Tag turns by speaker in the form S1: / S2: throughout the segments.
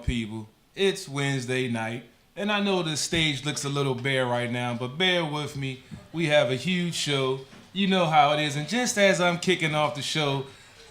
S1: people. It's Wednesday night, and I know the stage looks a little bare right now, but bear with me. We have a huge show. You know how it is, and just as I'm kicking off the show,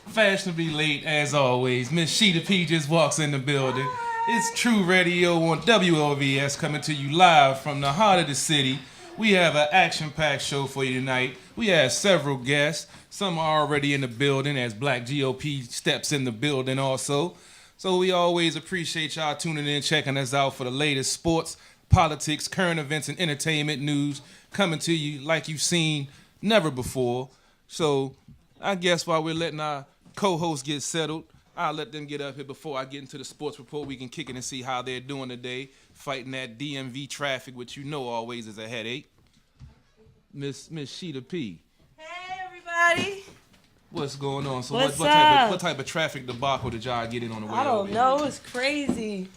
S1: fashionably late as always, Miss ShidaP just walks in the building. It's True Radio on WLVS coming to you live from the heart of the city. We have an action-packed show for you tonight. We have several guests. Some are already in the building as Black GOP steps in the building also. So we always appreciate y'all tuning in, checking us out for the latest sports, politics, current events, and entertainment news coming to you like you've seen never before. So I guess while we're letting our co-hosts get settled, I'll let them get up here before I get into the sports report. We can kick it and see how they're doing today, fighting that DMV traffic, which you know always is a headache. Miss ShidaP.
S2: Hey, everybody.
S1: What's going on? So
S2: What's
S1: what type of traffic debacle did y'all get in on the way
S2: I don't
S1: over
S2: know. It's crazy.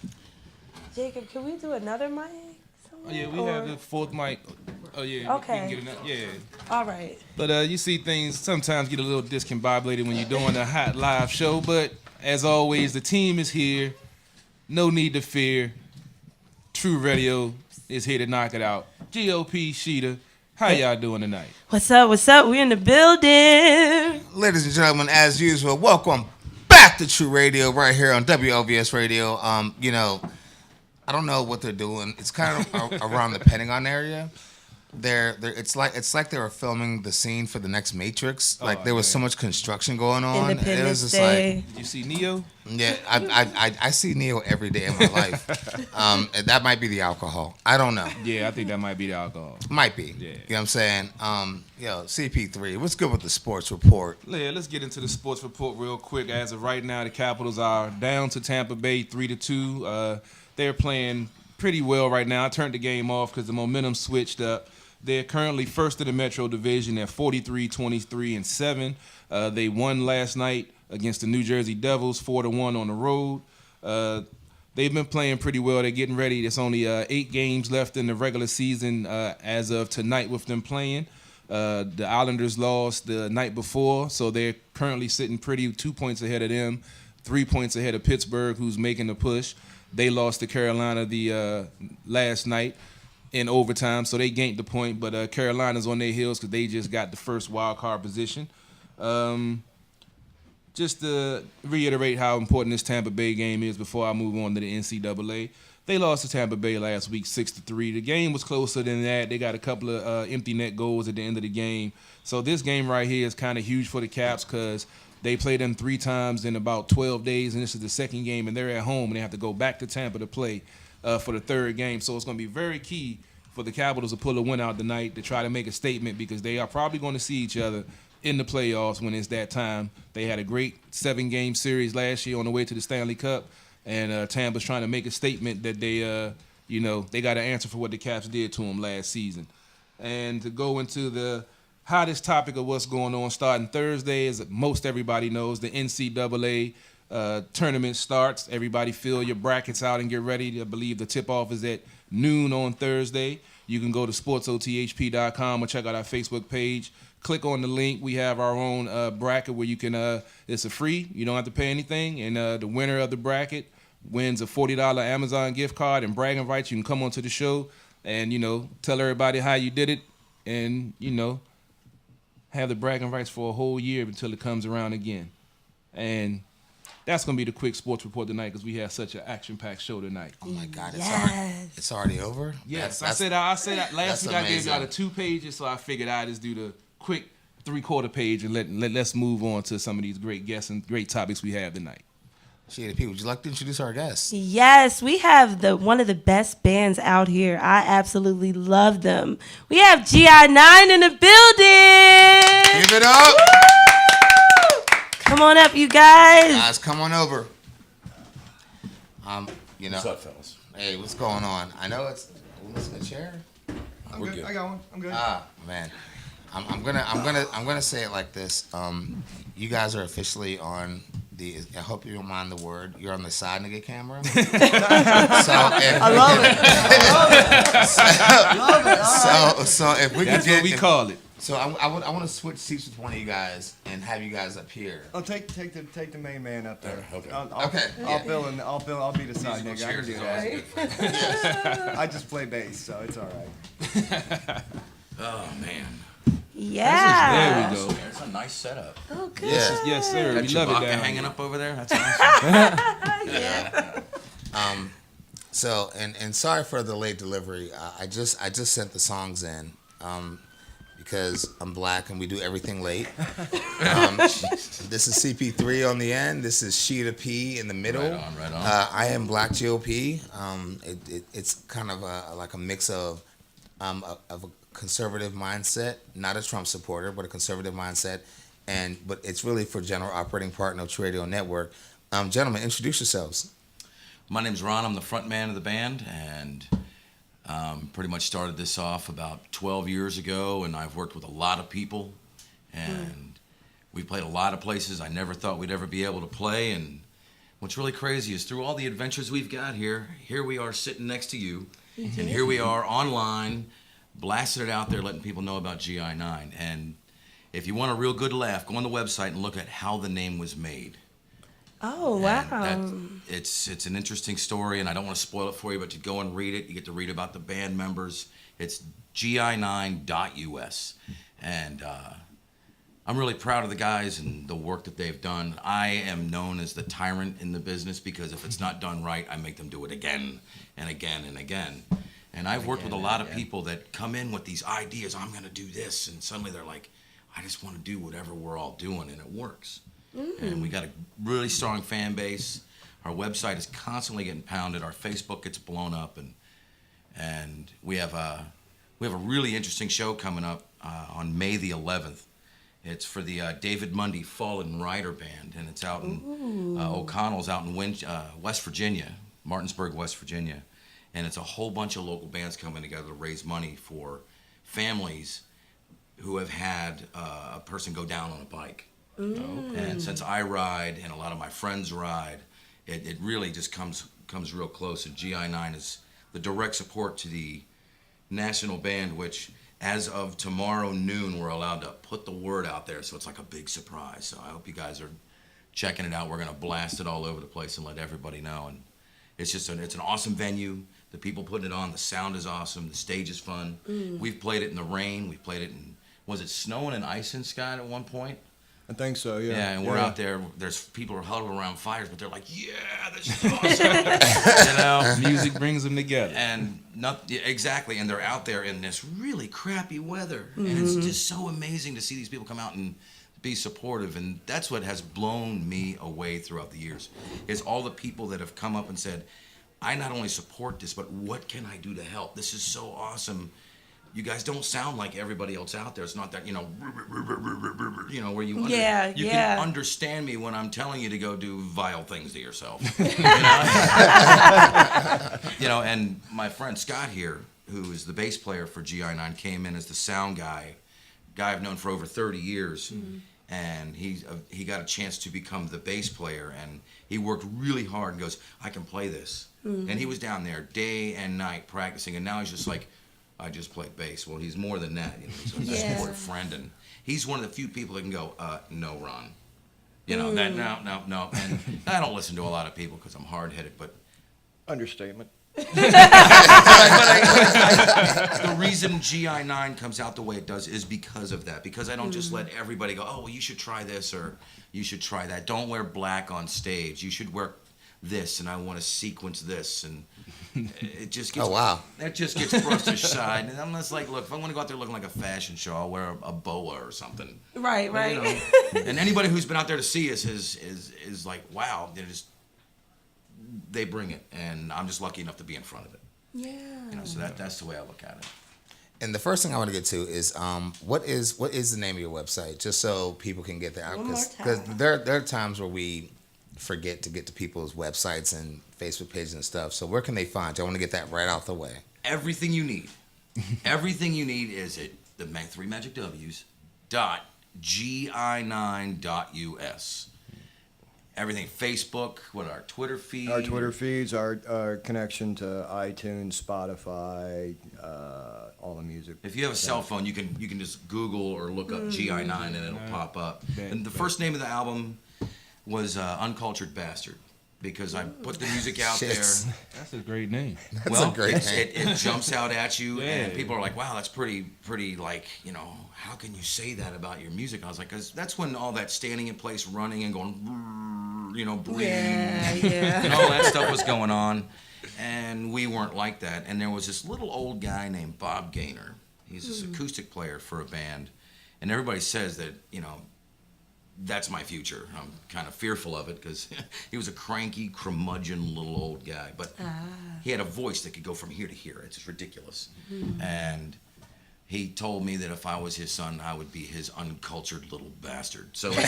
S2: Jacob, can we do another mic?
S1: Oh, yeah, we have the fourth mic. Oh, yeah.
S2: Okay.
S1: We can get another, yeah.
S2: All right.
S1: But you see things sometimes get a little discombobulated when you're doing a hot live show. But as always, the team is here. No need to fear. True Radio is here to knock it out. GOP, Shida, how y'all doing tonight?
S2: What's up? What's up? We in the building.
S3: Ladies and gentlemen, as usual, welcome back to True Radio right here on WLVS Radio. I don't know what they're doing. It's kind of around the Pentagon area. It's like they were filming the scene for the next Matrix. Like there was so much construction going on.
S2: Independence
S3: it was just
S2: Day.
S3: like,
S1: Did you see Neo?
S3: yeah, I see Neo every day in my life. And that might be the alcohol. I don't know.
S1: Yeah, I think that might be the alcohol.
S3: Might be.
S1: Yeah.
S3: You know what I'm saying? CP3, what's good with the sports report?
S1: Yeah, let's get into the sports report real quick. As of right now, the Capitals are down to Tampa Bay 3-2. They're playing pretty well right now. I turned the game off because the momentum switched up. They're currently first in the Metro Division at 43-23-7. They won last night against the New Jersey Devils 4-1 on the road. They've been playing pretty well. They're getting ready. There's only 8 games left in the regular season as of tonight with them playing. The Islanders lost the night before, so they're currently sitting pretty 2 points ahead of them, 3 points ahead of Pittsburgh, who's making the push. They lost to Carolina the last night in overtime, so they gained the point. But Carolina's on their heels because they just got the first wild card position. Just to reiterate how important this Tampa Bay game is before I move on to the NCAA. They lost to Tampa Bay last week 6-3. The game was closer than that. They got a couple of empty net goals at the end of the game. So this game right here is kind of huge for the Caps because they played them 3 times in about 12 days, and this is the second game, and they're at home, and they have to go back to Tampa to play for the third game. So it's going to be very key for the Capitals to pull a win out tonight to try to make a statement because they are probably going to see each other in the playoffs when it's that time. They had a great 7-game series last year on the way to the Stanley Cup, and Tampa's trying to make a statement that they got to answer for what the Caps did to them last season. And to go into the hottest topic of what's going on starting Thursday, as most everybody knows, the NCAA tournament starts. Everybody fill your brackets out and get ready. I believe the tip-off is at noon on Thursday. You can go to sportsothp.com or check out our Facebook page. Click on the link. We have our own bracket where you can, it's a free. You don't have to pay anything. And the winner of the bracket wins a $40 Amazon gift card and bragging rights. You can come onto the show and, tell everybody how you did it and, have the bragging rights for a whole year until it comes around again. And that's going to be the quick sports report tonight because we have such an action-packed show tonight.
S3: Oh, my God.
S2: Yes.
S3: It's already over?
S1: Yes. I said last week I gave y'all the 2 pages, so I figured I'd just do the quick 3/4 page and let's move on to some of these great guests and great topics we have tonight.
S3: ShidaP, would you like to introduce our guests?
S2: Yes, we have one of the best bands out here. I absolutely love them. We have GI9 in the building.
S3: Give it up.
S2: Woo! Come on up, you guys.
S3: Guys, come on over.
S4: What's up, fellas?
S3: Hey, what's going on? I know it's a chair.
S4: We're good.
S5: I got one. I'm good.
S3: Man, I'm gonna say it like this. You guys are officially on the. I hope you don't mind the word. You're on the side nigga camera.
S2: I love it.
S3: So if we could
S1: That's
S3: get,
S1: what we call it.
S3: So I want to switch seats with one of you guys and have you guys up here.
S5: Oh, take the main man up there.
S4: Okay.
S5: I'll be the side nigga. I can do that. I just play bass, so it's all right.
S4: Oh man.
S2: Yeah.
S1: There we go.
S4: There's a nice setup.
S2: Oh, good.
S3: Yeah.
S1: Yes, sir.
S4: Got
S1: We
S4: your
S1: love it
S4: vodka
S1: down
S4: hanging
S1: here.
S4: up over there. That's awesome.
S2: Yeah.
S3: So and sorry for the late delivery. I just sent the songs in because I'm black and we do everything late. This is CP3 on the end. This is ShidaP in the middle.
S4: Right on.
S3: I am Black GOP. It's kind of like a mix of a conservative mindset, not a Trump supporter, but a conservative mindset, but it's really for general operating partner of True Radio Network. Gentlemen, introduce yourselves.
S4: My name's Ron. I'm the front man of the band, and pretty much started this off about 12 years ago, and I've worked with a lot of people, and we've played a lot of places I never thought we'd ever be able to play, and what's really crazy is through all the adventures we've got here we are sitting next to you, and here we are online, blasting it out there, letting people know about GI9, and if you want a real good laugh, go on the website and look at how the name was made.
S2: Oh,
S4: And
S2: wow.
S4: it's an interesting story, and I don't want to spoil it for you, but you go and read it. You get to read about the band members. It's GI9.us, and I'm really proud of the guys and the work that they've done. I am known as the tyrant in the business because if it's not done right, I make them do it again and again and again. And I've worked with a lot of people that come in with these ideas. I'm going to do this, and suddenly they're like, I just want to do whatever we're all doing, and it works. And we got a really strong fan base. Our website is constantly getting pounded. Our Facebook gets blown up, and we have a really interesting show coming up on May the 11th. It's for the David Mundy Fallen Rider Band, and it's out in O'Connell's out in West Virginia, Martinsburg, West Virginia, and it's a whole bunch of local bands coming together to raise money for families who have had a person go down on a bike. And since I ride and a lot of my friends ride, it really just comes real close. And GI9 is the direct support to the national band, which as of tomorrow noon, we're allowed to put the word out there. So it's like a big surprise. So I hope you guys are checking it out. We're going to blast it all over the place and let everybody know. And it's just it's an awesome venue. The people putting it on, the sound is awesome. The stage is fun. We've played it in the rain. We've played it in, was it snowing and icing, Scott, at one point?
S5: I think so, yeah.
S4: Yeah, and we're out there. There's people are huddled around fires, but they're like, "Yeah, this is awesome."
S1: Music brings them together.
S4: And exactly. And they're out there in this really crappy weather, and it's just so amazing to see these people come out and be supportive. And that's what has blown me away throughout the years. Is all the people that have come up and said, "I not only support this, but what can I do to help? This is so awesome." You guys don't sound like everybody else out there. It's not that, where you can understand me when I'm telling you to go do vile things to yourself. And my friend Scott here, who is the bass player for GI9, came in as the sound guy I've known for over 30 years. And he got a chance to become the bass player, and he worked really hard and goes, I can play this. And he was down there day and night practicing, and now he's just like, I just play bass. Well, he's more than that. He's a support friend, and he's one of the few people that can go, no, Ron. That no. And I don't listen to a lot of people because I'm hard-headed, but
S5: Understatement.
S4: the reason GI9 comes out the way it does is because of that. Because I don't just let everybody go, oh, well, you should try this or you should try that. Don't wear black on stage. You should wear this, and I want to sequence this, and it just gets that just gets brushed aside. And I'm just like, look, if I want to go out there looking like a fashion show, I'll wear a boa or something.
S2: Right.
S4: And anybody who's been out there to see us is like, wow, they bring it, and I'm just lucky enough to be in front of it.
S2: Yeah.
S4: So that's the way I look at it.
S3: And the first thing I want to get to is what is the name of your website, just so people can get there. Because there are times where we forget to get to people's websites and Facebook pages and stuff. So where can they find you? I want to get that right off the way.
S4: Everything you need. Everything you need is at the 3 Magic W's .gi9.us. Everything, Facebook, our Twitter feed.
S5: Our Twitter feeds, our connection to iTunes, Spotify, all the music.
S4: If you have a cell phone, you can just Google or look up GI9 and it'll pop up. And the first name of the album was Uncultured Bastard, because I put the music out there.
S1: That's a great name.
S3: That's a great name.
S4: It jumps out at you, and people are like, "Wow, that's pretty, like, how can you say that about your music?" I was like, "Cause that's when all that standing in place, running, and going, breathing, and all that stuff was going on, and we weren't like that. And there was this little old guy named Bob Gaynor. He's this acoustic player for a band, and everybody says that, that's my future. I'm kind of fearful of it because he was a cranky, curmudgeon little old guy. But he had a voice that could go from here to here. It's just ridiculous. And he told me that if I was his son, I would be his uncultured little bastard. So it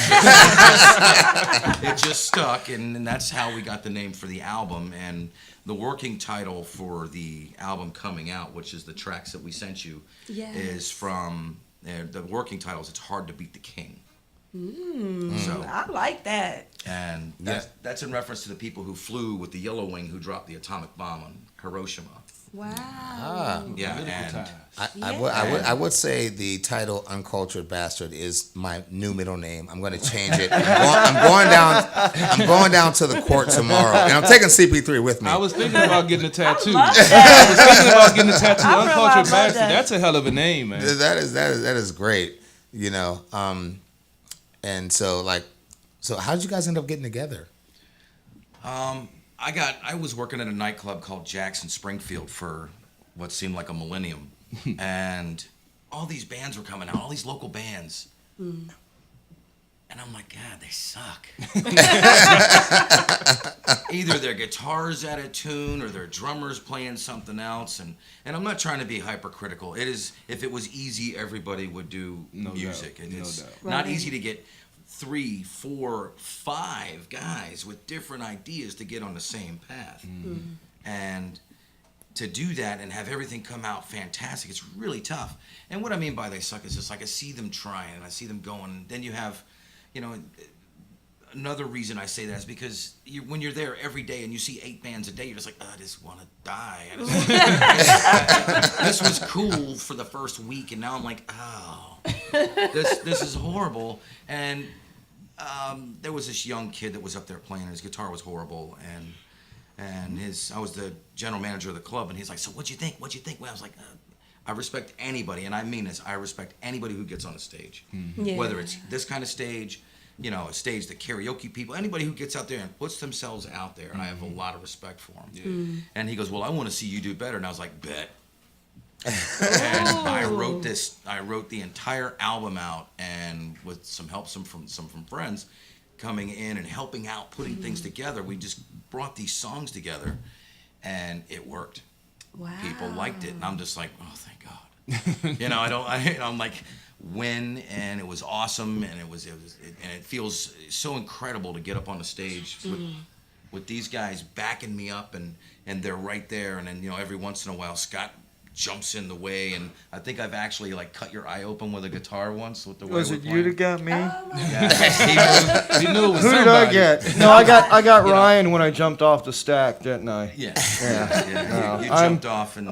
S4: just stuck, and that's how we got the name for the album. And the working title for the album coming out, which is the tracks that we sent you, is from the working title is "It's Hard to Beat the King." So
S2: I like that.
S4: And that's in reference to the people who flew with the Yellow Wing who dropped the atomic bomb on Hiroshima.
S2: Wow.
S4: Yeah, and
S3: I would say the title "Uncultured Bastard" is my new middle name. I'm going to change it. I'm going down to the court tomorrow, and I'm taking CP3 with me.
S1: I was thinking about getting a tattoo.
S2: I was
S1: thinking about getting a tattoo.
S2: I
S1: Uncultured
S2: love
S1: Bastard.
S2: that.
S1: That's a hell of a name, man.
S3: That is great. And so how did you guys end up getting together?
S4: I was working at a nightclub called Jackson Springfield for what seemed like a millennium, and all these bands were coming out, all these local bands, and I'm like, God, they suck. Either their guitar's out of tune or their drummer's playing something else, and I'm not trying to be hypercritical. It is, if it was easy, everybody would do music.
S1: Doubt.
S4: It's
S1: No
S4: not
S2: Right.
S4: easy to get 3, 4, 5 guys with different ideas to get on the same path. And to do that and have everything come out fantastic, it's really tough. And what I mean by they suck is just like I see them trying and I see them going. And then you have, another reason I say that is because when you're there every day and you see 8 bands a day, you're just like, I just want to die. This was cool for the first week, and now I'm like, this is horrible. And there was this young kid that was up there playing. His guitar was horrible, and I was the general manager of the club, and he's like, so what'd you think? Well, I was like, I respect anybody, and I mean this. I respect anybody who gets on a stage, whether it's this kind of stage, a stage that karaoke people, anybody who gets out there and puts themselves out there. I have a lot of respect for them. And he goes, well, I want to see you do better. And I was like, bet. And I wrote the entire album out, and with some help from friends coming in and helping out, putting things together, we just brought these songs together, and it worked.
S2: Wow.
S4: People liked it, and I'm just like, oh, thank God. I'm like, when, and it was awesome, and it feels so incredible to get up on the stage with these guys backing me up, and they're right there, and then every once in a while Scott jumps in the way, and I think I've actually cut your eye open with a guitar once with the way
S5: Was
S4: we're
S5: it
S4: playing.
S5: you that got me?
S4: Yeah,
S1: He knew it was
S5: Who did
S1: somebody.
S5: I get? No, I got Ryan when I jumped off the stack, didn't I?
S4: Yeah.
S5: No,
S4: You jumped off, and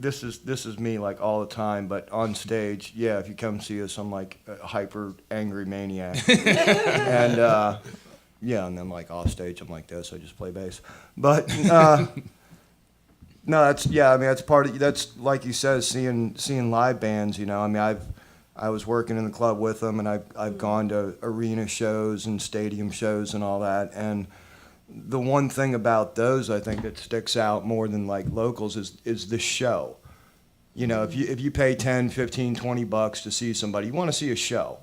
S5: This is me all the time, but on stage, if you come see us, I'm like a hyper angry maniac. And and then off stage I'm like this, I just play bass. But no, that's part of, that's like you said, seeing live bands, I was working in the club with them, and I've gone to arena shows and stadium shows and all that, and the one thing about those I think that sticks out more than locals is the show. If you pay 10, 15, 20 bucks to see somebody, you want to see a show.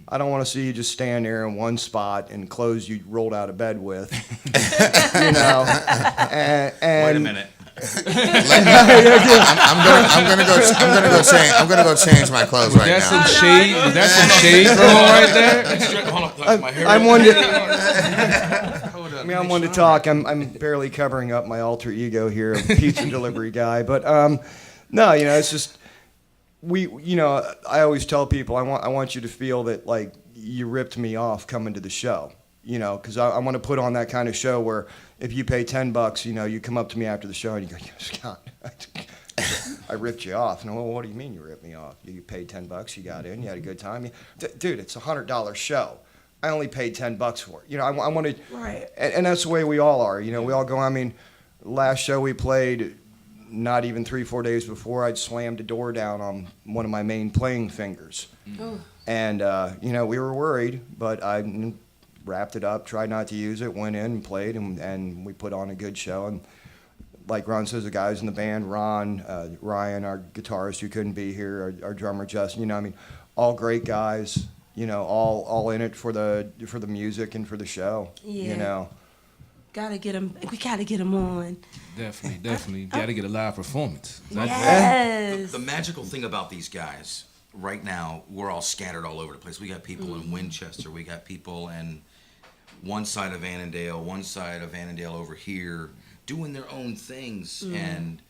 S5: I don't want to see you just stand there in one spot in clothes you rolled out of bed with. And
S4: wait a minute.
S3: I'm gonna go change my clothes right
S1: That's
S3: now.
S1: some shade. Is that some shade thrown right there?
S4: Hold up, that's my hair.
S5: I'm one
S1: Hold up.
S5: I'm one to talk. I'm barely covering up my alter ego here, of pizza delivery guy. But no, it's just I always tell people I want you to feel that you ripped me off coming to the show. Because I want to put on that kind of show where if you pay $10, you come up to me after the show and you go, Scott, I ripped you off. And well, what do you mean you ripped me off? You paid $10, you got in, you had a good time. Dude, it's a $100 show. I only paid $10 for it. You know, I wanted,
S2: Right.
S5: and that's the way we all are. You know, we all go. I mean, last show we played, not even 3-4 days before, I'd slammed a door down on one of my main playing fingers.
S2: Oh.
S5: And you know, we were worried, but I wrapped it up, tried not to use it, went in and played, and we put on a good show. And like Ron says, the guys in the band, Ron, Ryan, our guitarist who couldn't be here, our drummer Justin, you know, I mean, all great guys, you know, all in it for the music and for the show,
S2: Yeah.
S5: you know.
S2: Gotta get him. We gotta get him on.
S1: Definitely. Got to get a live performance.
S2: Yes.
S4: The magical thing about these guys, right now, we're all scattered all over the place. We got people in Winchester. We got people in one side of Annandale over here, doing their own things. And,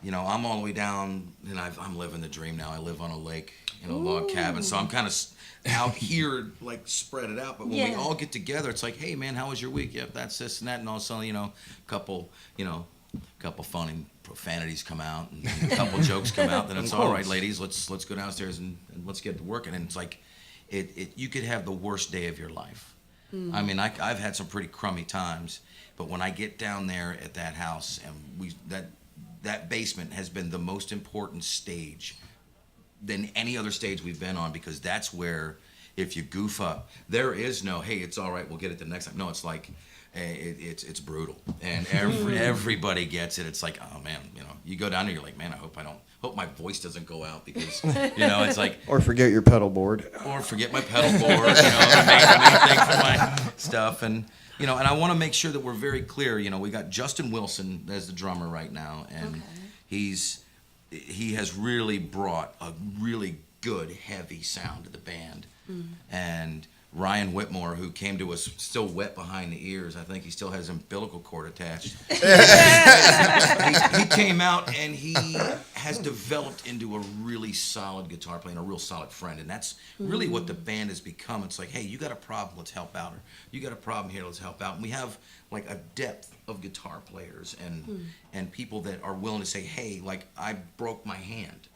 S4: you know, I'm all the way down, and I'm living the dream now. I live on a lake in a log cabin, so I'm kind of out here, like, spread it out. But when we all get together, it's like, hey, man, how was your week? Yep, that's this and that. And all of a sudden, you know, a couple funny profanities come out, and a couple jokes come out. Then it's all right, ladies, let's go downstairs and let's get to working. And it's like, you could have the worst day of your life. I mean, I've had some pretty crummy times, but when I get down there at that house, and that basement has been the most important stage than any other stage we've been on, because that's where, if you goof up, there is no, hey, it's all right, we'll get it the next time. No, it's like, it's brutal, and everybody gets it. It's like, oh man, you know, you go down there, you're like, man, I hope my voice doesn't go out, because, you know, it's like,
S5: Or forget your pedal board.
S4: or forget my pedal board, you know, the main thing for my stuff. And, you know, and I want to make sure that we're very clear. You know, we got Justin Wilson as the drummer right now, and he has really brought a really good, heavy sound to the band. And Ryan Whitmore, who came to us still wet behind the ears, I think he still has umbilical cord attached. he came out, and he has developed into a really solid guitar player and a real solid friend. And that's really what the band has become. It's like, hey, you got a problem, let's help out. Or you got a problem here, let's help out. And we have like a depth of guitar players and people that are willing to say, hey, like, I broke my hand,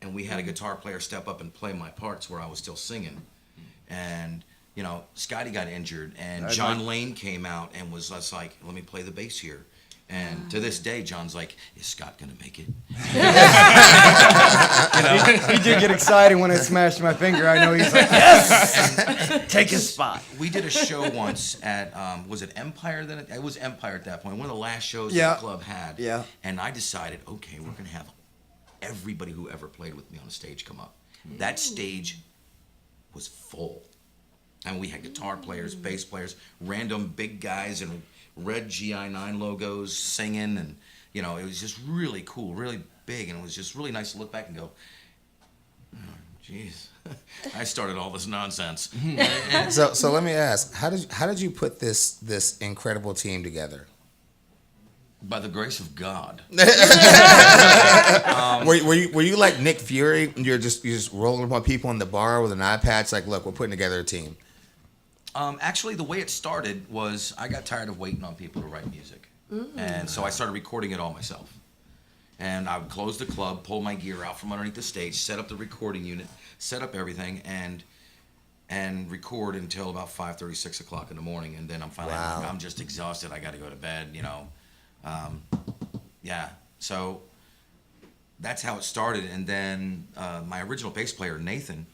S4: and we had a guitar player step up and play my parts where I was still singing. And, you know, Scotty got injured, and John Lane came out and was just like, let me play the bass here. And to this day, John's like, is Scott going to make it?
S5: He did get excited when I smashed my finger. I know he's like, yes! Take his spot.
S4: We did a show once at, was it Empire then? It was Empire at that point, one of the last shows the club had.
S5: Yeah.
S4: And I decided, okay, we're going to have everybody who ever played with me on the stage come up. That stage was full. And we had guitar players, bass players, random big guys in red GI9 logos singing, and, you know, it was just really cool, really big, and it was just really nice to look back and go, oh, jeez, I started all this nonsense.
S3: So let me ask, how did you put this incredible team together?
S4: By the grace of God.
S3: Were you like Nick Fury? You're just rolling upon people in the bar with an iPad. It's like, look, we're putting together a team.
S4: Actually, the way it started was I got tired of waiting on people to write music. And so I started recording it all myself. And I would close the club, pull my gear out from underneath the stage, set up the recording unit, set up everything, and record until about 5:30, 6 o'clock in the morning. And then I'm finally, I'm just exhausted. I got to go to bed, you know. So that's how it started. And then my original bass player, Nathan,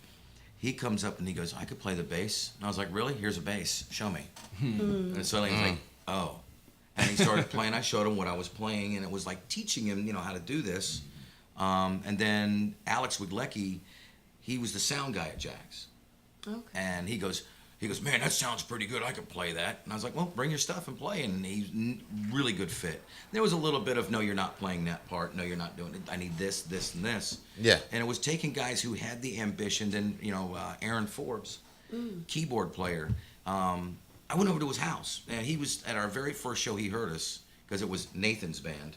S4: he comes up and he goes, I could play the bass. And I was like, really? Here's a bass. Show me. And suddenly he's like, oh. And he started playing. I showed him what I was playing, and it was like teaching him, you know, how to do this. And then Alex Wiglecki, he was the sound guy at Jack's.
S2: Okay.
S4: And he goes, man, that sounds pretty good. I could play that. And I was like, well, bring your stuff and play. And he's really good fit. There was a little bit of, no, you're not playing that part. No, you're not doing it. I need this, this, and this.
S3: Yeah.
S4: And it was taking guys who had the ambition. Then, you know, Aaron Forbes, keyboard player. I went over to his house, and he was at our very first show. He heard us because it was Nathan's band.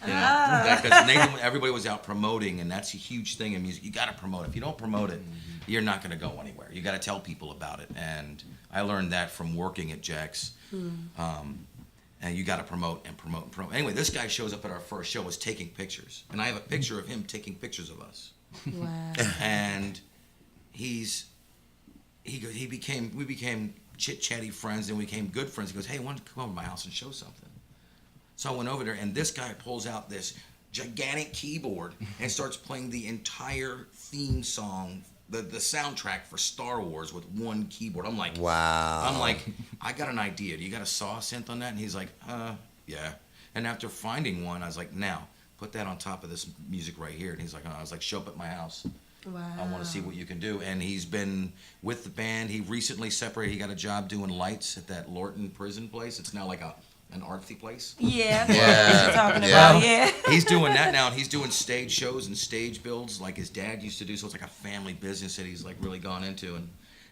S4: Because Nathan, everybody was out promoting, and that's a huge thing in music. You got to promote. If you don't promote it, you're not going to go anywhere. You got to tell people about it, and I learned that from working at Jack's. and you got to promote and promote and promote. Anyway, this guy shows up at our first show, was taking pictures, and I have a picture of him taking pictures of us.
S2: Wow.
S4: And we became chit-chatty friends, and we became good friends. He goes, hey, why don't you come over to my house and show something? So I went over there, and this guy pulls out this gigantic keyboard and starts playing the entire theme song, the soundtrack for Star Wars with one keyboard. I'm like,
S3: wow.
S4: I'm like, I got an idea. Do you got a saw synth on that? And he's like, yeah. And after finding one, I was like, now, put that on top of this music right here. And he's like, I was like, show up at my house.
S2: Wow.
S4: I want to see what you can do. And he's been with the band. He recently separated. He got a job doing lights at that Lorton prison place. It's now like an artsy place.
S2: Yeah, that's what you're talking about. Yeah.
S4: He's doing that now, and he's doing stage shows and stage builds like his dad used to do. So it's like a family business that he's like really gone into. And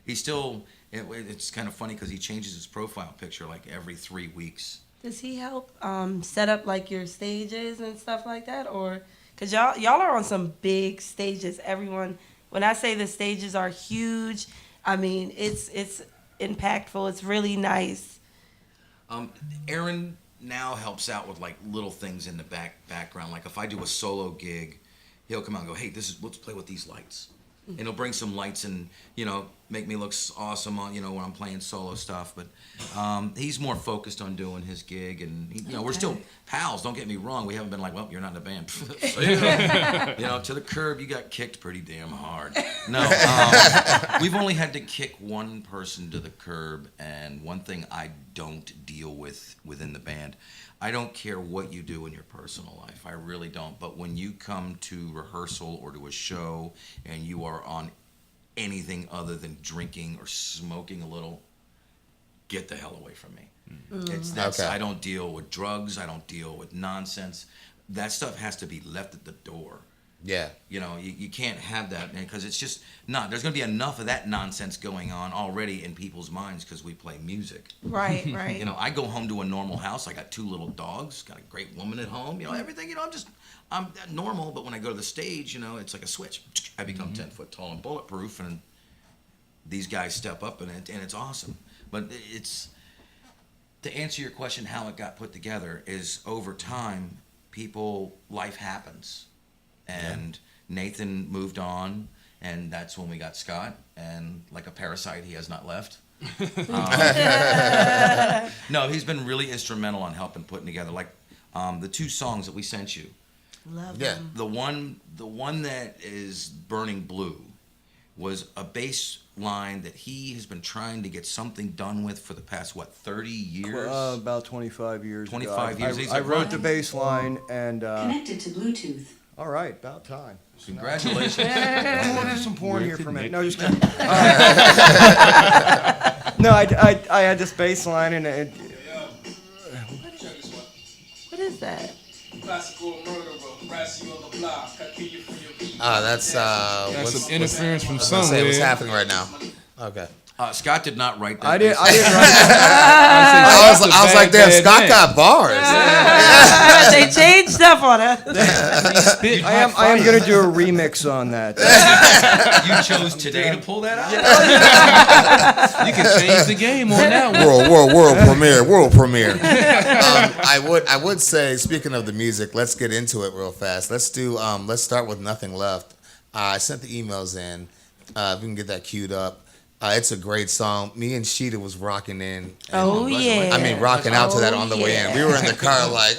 S4: he's still, it's kind of funny because he changes his profile picture like every 3 weeks.
S2: Does he help set up like your stages and stuff like that, or because y'all are on some big stages? Everyone, when I say the stages are huge, I mean it's impactful. It's really nice.
S4: Aaron now helps out with like little things in the background. Like if I do a solo gig, he'll come out and go, hey, let's play with these lights. And he'll bring some lights and, make me look awesome on, when I'm playing solo stuff. But he's more focused on doing his gig. And, we're still pals. Don't get me wrong. We haven't been like, well, you're not in a band. To the curb, you got kicked pretty damn hard. No, we've only had to kick one person to the curb. And one thing I don't deal with within the band, I don't care what you do in your personal life. I really don't. But when you come to rehearsal or to a show and you are on anything other than drinking or smoking a little, get the hell away from me. Okay. I don't deal with drugs. I don't deal with nonsense. That stuff has to be left at the door.
S3: Yeah.
S4: You can't have that because it's just not. There's going to be enough of that nonsense going on already in people's minds because we play music.
S2: Right.
S4: I go home to a normal house. I got 2 little dogs, got a great woman at home. Everything. I'm normal. But when I go to the stage, it's like a switch. I become 10 foot tall and bulletproof, and these guys step up, and it's awesome. But it's to answer your question, how it got put together is over time. Life happens. And Nathan moved on, and that's when we got Scott. And like a parasite, he has not left. No, he's been really instrumental on helping putting together like the 2 songs that we sent you.
S2: Love them.
S4: The one that is Burning Blue was a bass line that he has been trying to get something done with for the past 30 years?
S5: About 25 years.
S4: 25 years.
S5: I wrote the bass line and
S6: connected to Bluetooth.
S5: All right, about time.
S4: Congratulations.
S5: I'm looking some porn here for a minute. No, just kidding. No, I had this bass line and it.
S2: What is that?
S3: That's
S1: some interference from
S3: what's
S1: somewhere.
S3: what's happening right now? Okay.
S4: Scott did not write that.
S5: I didn't write
S3: I was like, damn, Scott got bars.
S2: They changed stuff on us.
S5: I am gonna do a remix on that.
S4: You chose today to pull that out?
S1: You can change the game on that one.
S3: World premiere. I would say, speaking of the music, let's get into it real fast. Let's start with Nothing Left. I sent the emails in. If we can get that queued up. It's a great song. Me and Shida was rocking in. Rocking out to that on the way in. We were in the car like,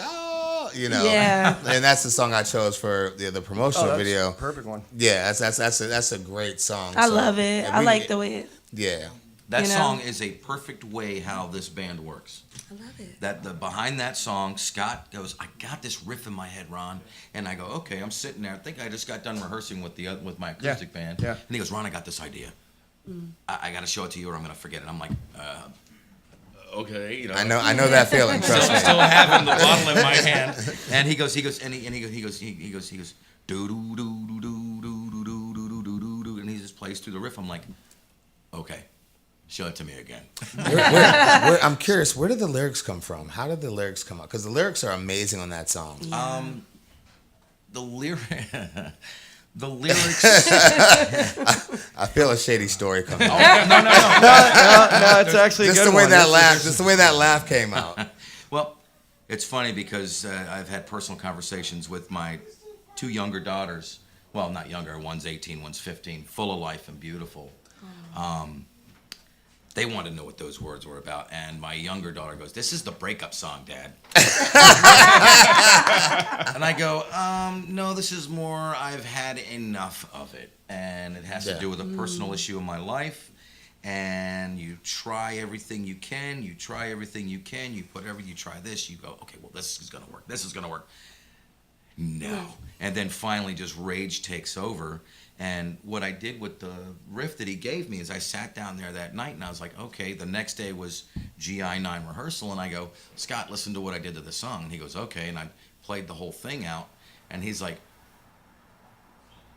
S2: Yeah.
S3: And that's the song I chose for the promotional video.
S5: Perfect one.
S3: Yeah, that's a great song.
S2: I love it. I like the way it.
S3: Yeah.
S4: That song is a perfect way how this band works.
S2: I love it.
S4: Behind that song, Scott goes, I got this riff in my head, Ron. And I go, okay, I'm sitting there. I think I just got done rehearsing with my acoustic band.
S5: Yeah.
S4: And he goes, Ron, I got this idea. I got to show it to you or I'm going to forget it. I'm like, okay.
S3: I know that feeling. Trust me.
S4: Still having the bottle in my hand. And he goes, do do do do do do do do do do do, and he just plays through the riff. I'm like, okay. Show it to me again.
S3: I'm curious, where did the lyrics come from? How did the lyrics come out? Because the lyrics are amazing on that song.
S2: Yeah.
S4: The lyrics.
S3: I feel a shady story coming.
S4: No.
S5: No, it's actually
S3: Just
S5: a good
S3: the way
S5: one.
S3: that laugh. Just the way that laugh came out.
S4: Well, It's funny because I've had personal conversations with my 2 younger daughters. Well, not younger. One's 18, one's 15. Full of life and beautiful. They wanted to know what those words were about, and my younger daughter goes, "This is the breakup song, Dad." And I go, "No, this is more. I've had enough of it, and it has to do with a personal issue in my life." And you try everything you can. You try everything you can. You try this. You go, okay, well, this is gonna work. This is gonna work. No, and then finally, just rage takes over. And what I did with the riff that he gave me is I sat down there that night and I was like, okay, the next day was GI9 rehearsal. And I go, "Scott, listen to what I did to the song." And he goes, "Okay." And I played the whole thing out. And he's like,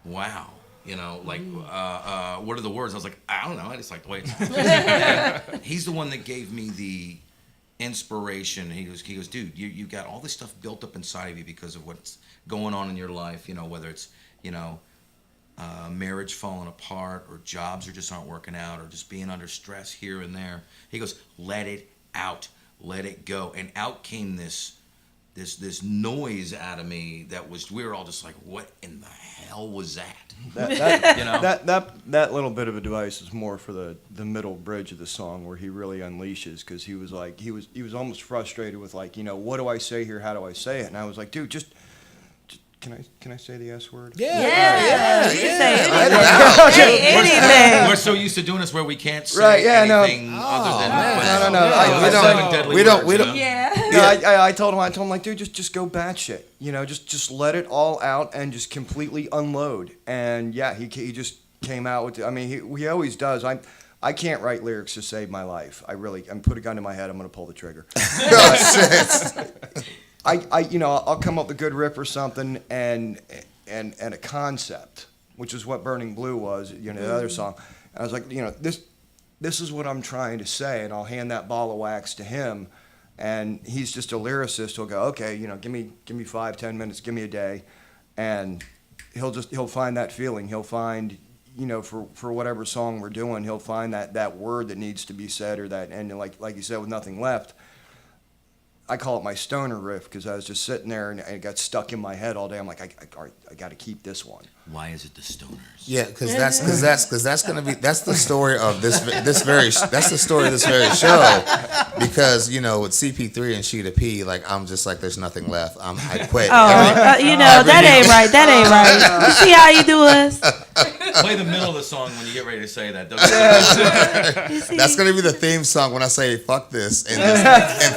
S4: "Wow. What are the words?" I was like, "I don't know. I just like the way it sounds." He's the one that gave me the inspiration. He goes, "Dude, you got all this stuff built up inside of you because of what's going on in your life, whether it's, marriage falling apart or jobs just aren't working out or just being under stress here and there." He goes, "Let it out, let it go." And out came this noise out of me we were all just like, what in the hell was that?
S5: That little bit of a device is more for the middle bridge of the song where he really unleashes, because he was like he was almost frustrated with like, what do I say here? How do I say it? And I was like, dude, just can I say the S word?
S2: You can say
S4: We're so used to doing this where we can't say anything other than
S5: I told him like, dude, just go batshit. Just let it all out and just completely unload. And yeah, he just came out with he always does. I can't write lyrics to save my life. I'm put a gun to my head, I'm gonna pull the trigger. I'll come up with a good riff or something and a concept, which is what Burning Blue was, the other song. And I was like, this is what I'm trying to say, and I'll hand that ball of wax to him, and he's just a lyricist. He'll go, okay, give me 5-10 minutes, give me a day, and he'll find that feeling. He'll find, for whatever song we're doing, he'll find that word that needs to be said, or that, and like you said, with nothing left. I call it my stoner riff because I was just sitting there and it got stuck in my head all day. I'm like, I got to keep this one.
S4: Why is it the stoners?
S3: Yeah, because that's the story of this very show. Because with CP3 and ShidaP, like I'm just like there's nothing left. I quit.
S2: That ain't right. That ain't right. You see how you do us?
S4: Play the middle of the song when you get ready to say that.
S3: That's gonna be the theme song when I say fuck this and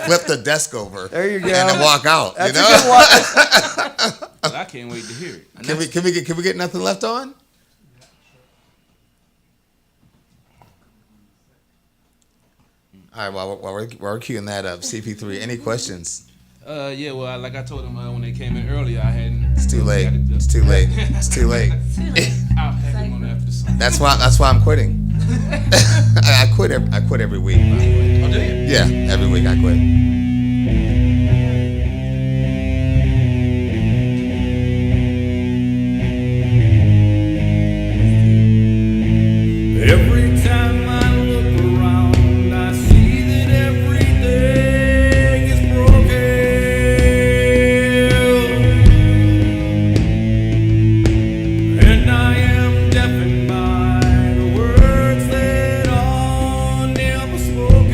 S3: flip the desk over.
S5: There you go.
S3: And then walk out.
S5: That's a good one.
S1: I can't wait to hear it.
S3: Can we get nothing left on? All right. While we're queuing that up, CP3. Any questions?
S1: Yeah. Well, like I told them when they came in earlier, I hadn't.
S3: It's too late. It's too late. It's too late.
S1: I'll have them on after the song.
S3: That's why I'm quitting. I quit every week. By the way.
S4: Oh, do you?
S3: Yeah, every week I quit.
S6: Every time I look around, I see that everything is broken, and I am deafened by the words that are never spoken.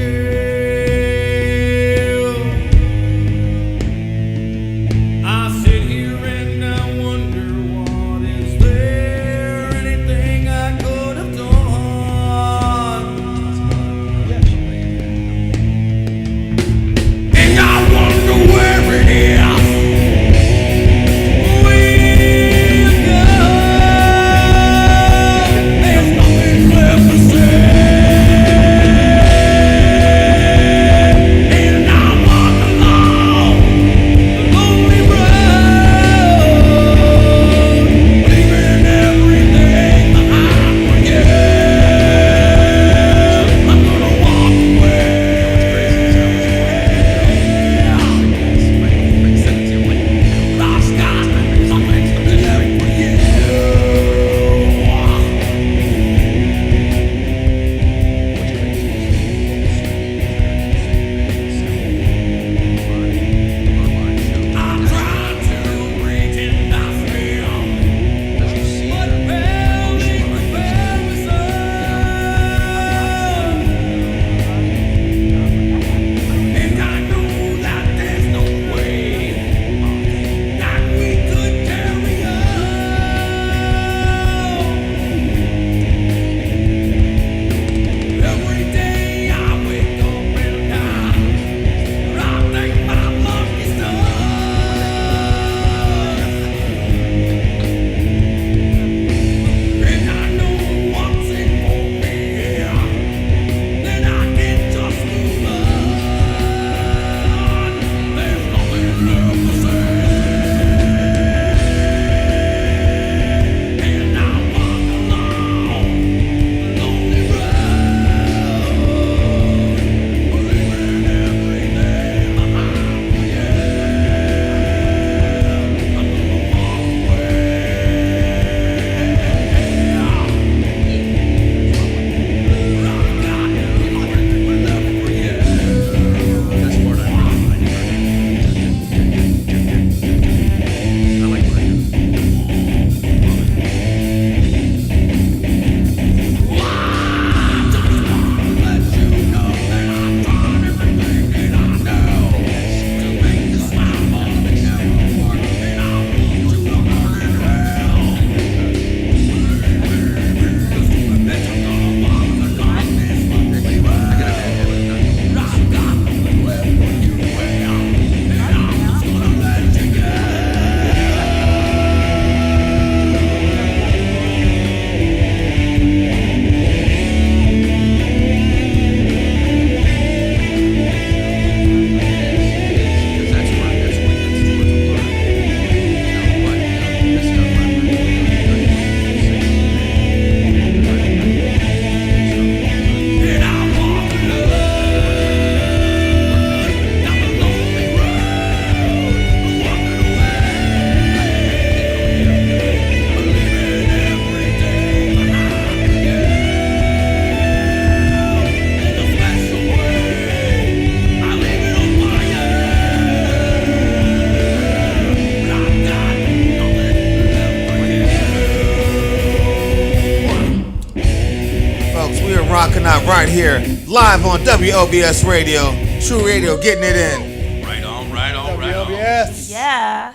S3: rocking out right here, live on WLVS Radio. True Radio, getting it in.
S4: Right on, right on, right on.
S5: WLVS.
S2: Yeah.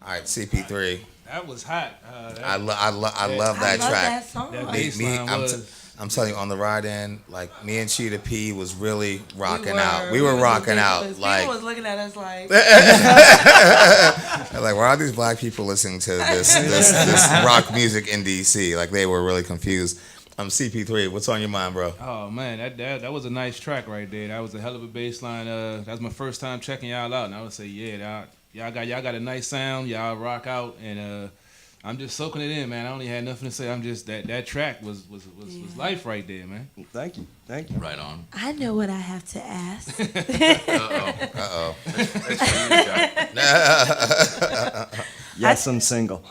S3: All right, CP3.
S1: That was hot.
S3: I love
S2: I
S3: that
S2: love
S3: track.
S2: that song.
S1: That
S3: Me,
S1: bass
S3: me,
S1: line was.
S3: I'm telling you, on the ride in, like me and ShidaP was really rocking
S2: were.
S3: out. We were
S2: was
S3: rocking
S2: ridiculous.
S3: out. Like,
S2: People was looking at us like,
S3: like, why are these black people listening to this rock music in DC? Like, they were really confused. CP3, what's on your mind, bro?
S1: Oh man, that was a nice track right there. That was a hell of a bass line. That was my first time checking y'all out, and I would say, yeah, y'all got a nice sound. Y'all rock out, and I'm just soaking it in, man. I only had nothing to say. I'm just that track was life right there, man.
S5: Thank you.
S4: Right on.
S2: I know what I have to ask.
S3: Uh-oh.
S5: Yes, I'm single.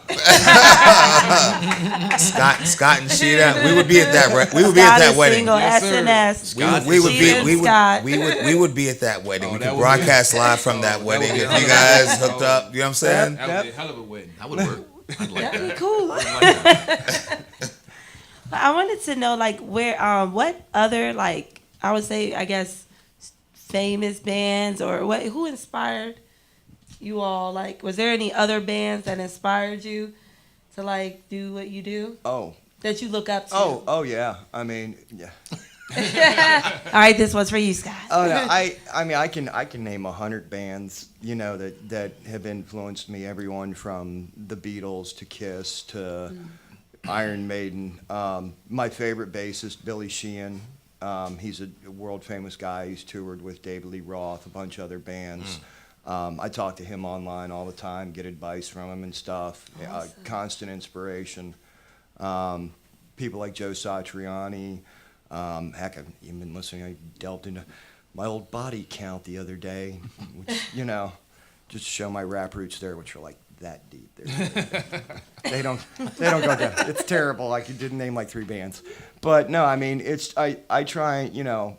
S3: Scott and Shida, we would be at that
S2: Scott is
S3: wedding.
S2: single,
S1: Yes, sir.
S2: SNS.
S4: Scott
S3: We would
S2: Sheila
S3: be
S2: and Scott.
S3: we would be at that wedding.
S1: Oh,
S3: We
S1: that
S3: could
S1: would
S3: broadcast live from that
S1: that
S3: wedding
S1: would be
S3: if
S1: a
S3: you
S1: hell of a
S3: guys
S1: wedding.
S3: hooked up. You know what I'm saying?
S1: That was a hell of a wedding.
S4: That would work. I'd like
S2: That'd be
S4: that.
S2: cool. But I wanted to know, like, where, what other, like, I would say, I guess, famous bands or who inspired you all? Like, was there any other bands that inspired you to, like, do what you do
S5: Oh,
S2: that you look up to?
S5: oh yeah. I mean, yeah.
S2: All right, this one's for you, Scott.
S5: Oh no, I mean, I can name 100 bands, you know, that have influenced me. Everyone from the Beatles to Kiss to Iron Maiden. My favorite bassist, Billy Sheehan. He's a world famous guy. He's toured with David Lee Roth, a bunch of other bands. I talk to him online all the time, get advice from him and stuff.
S2: Awesome.
S5: Constant inspiration. People like Joe Satriani. Heck, I've even been listening. I delved into my old body count the other day, which, you know, just to show my rap roots there, which are like that deep. They don't go down. It's terrible. I didn't name like 3 bands, but no, I mean, I try, you know,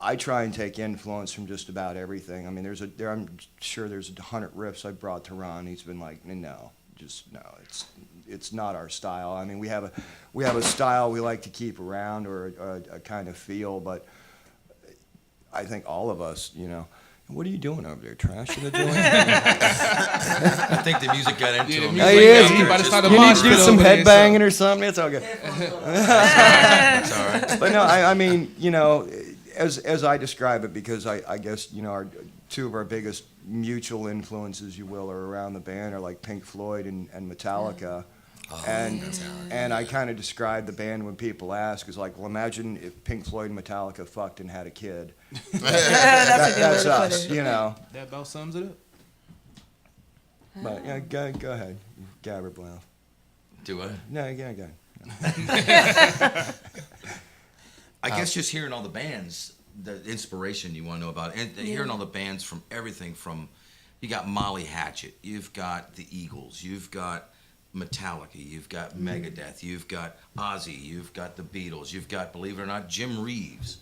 S5: I try and take influence from just about everything. I mean, I'm sure there's 100 riffs I brought to Ron. He's been like, no, it's not our style. I mean, we have a style we like to keep around, or a kind of feel, but I think all of us, you know, what are you doing over there, trashing the joint?
S4: I think the music got into him.
S1: Yeah,
S5: He
S1: music
S5: is.
S1: got
S5: You
S1: about to start a
S5: You need
S1: mosh
S5: to do
S1: pit
S5: some
S1: over there,
S5: head
S1: so-
S5: banging or something. It's all good.
S4: It's all right.
S5: But no, I mean, you know, as I describe it, because I guess, you know, two of our biggest mutual influences, you will, are around the band are like Pink Floyd and Metallica. And I kind of describe the band when people ask is like, well, imagine if Pink Floyd and Metallica fucked and had a kid.
S2: That's a good way
S5: That's
S2: to put
S5: us,
S2: it.
S5: you know.
S1: That about sums it up.
S5: But yeah, go ahead, Gabbard Blount.
S4: Do I?
S5: No, go ahead.
S4: I guess just hearing all the bands, the inspiration you want to know about, and hearing all the bands from everything from, you got Molly Hatchet, you've got the Eagles, you've got Metallica, you've got Megadeth, you've got Ozzy, you've got the Beatles, you've got, believe it or not, Jim Reeves